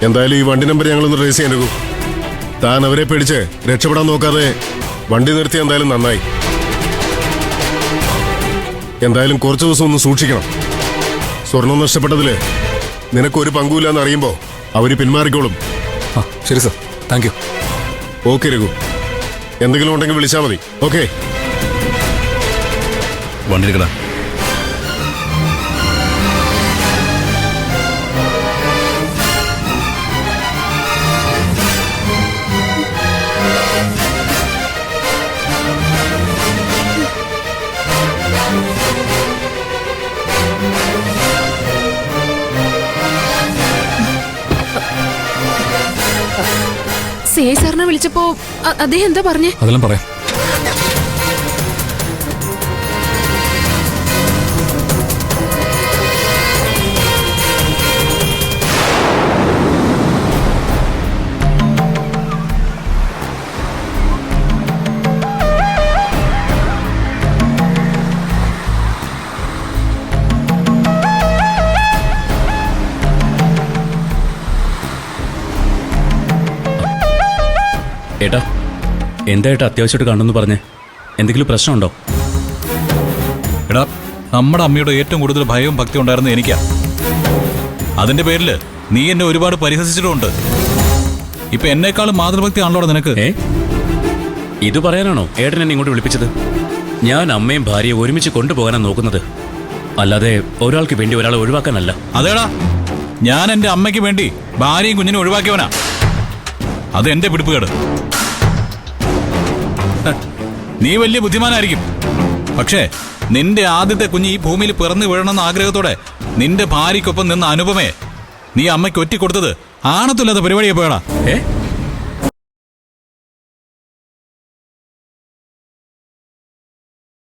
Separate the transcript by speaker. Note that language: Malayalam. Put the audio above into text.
Speaker 1: എന്തായാലും ഈ വണ്ടി നമ്പർ ഞങ്ങളൊന്ന് ട്രേസ് ചെയ്യാൻ രഘു. താൻ അവരെ പേടിച്ച് രക്ഷപ്പെടാൻ നോക്കാതെ വണ്ടി നിർത്തി എന്തായാലും നന്നായി. എന്തായാലും കുറച്ചു ദിവസം ഒന്ന് സൂക്ഷിക്കണം. സ്വർണം നഷ്ടപ്പെട്ടതില് നിനക്കൊരു പങ്കുമില്ലാന്ന് അറിയുമ്പോ അവര് പിന്മാറിക്കോളും.
Speaker 2: ശരി sir, thank you.
Speaker 1: Okay Raghu, എന്തെങ്കിലും ഉണ്ടെങ്കിൽ വിളിച്ചാൽ മതി. ഓക്കെ,
Speaker 2: വണ്ടി എടുക്കടാ.
Speaker 3: സിഐ സാറിനെ വിളിച്ചപ്പോ അദ്ദേഹം എന്താ പറഞ്ഞേ?
Speaker 2: അതെല്ലാം പറയാം.
Speaker 4: ഏട്ടാ, എന്താ ഏട്ടാ അത്യാവശ്യമായിട്ട് കാണുമെന്ന് പറഞ്ഞേ? എന്തെങ്കിലും പ്രശ്നമുണ്ടോ?
Speaker 5: എടാ, നമ്മുടെ അമ്മയുടെ ഏറ്റവും കൂടുതൽ ഭയവും ഭക്തി ഉണ്ടായിരുന്നത് എനിക്കാ. അതിന്റെ പേരില് നീ എന്നെ ഒരുപാട് പരിഹസിച്ചിട്ടുമുണ്ട്. ഇപ്പൊ എന്നെക്കാളും മാതൃഭക്തി ആണല്ലോ നിനക്ക്.
Speaker 4: ഇത് പറയാനാണോ ഏട്ടൻ എന്നെ ഇങ്ങോട്ട് വിളിപ്പിച്ചത്? ഞാൻ അമ്മയും ഭാര്യയും ഒരുമിച്ച് കൊണ്ടുപോകാനാണ് നോക്കുന്നത്, അല്ലാതെ ഒരാൾക്ക് വേണ്ടി ഒരാളെ ഒഴിവാക്കാനല്ല.
Speaker 5: അതേടാ, ഞാൻ എന്റെ അമ്മയ്ക്ക് വേണ്ടി ഭാര്യയും കുഞ്ഞിനെ ഒഴിവാക്കിയവനാ. അത് എന്റെ പിടിപ്പുകേട്. നീ വലിയ ബുദ്ധിമാനായിരിക്കും, പക്ഷേ നിന്റെ ആദ്യത്തെ കുഞ്ഞ് ഈ ഭൂമിയിൽ പിറന്നു വീഴണമെന്ന ആഗ്രഹത്തോടെ നിന്റെ ഭാര്യയ്ക്കൊപ്പം നിന്ന അനുപമയെ നീ അമ്മയ്ക്ക് ഒറ്റിക്കൊടുത്തത് ആണത്തില്ലാത്ത പരിപാടിയെ പോയടാ.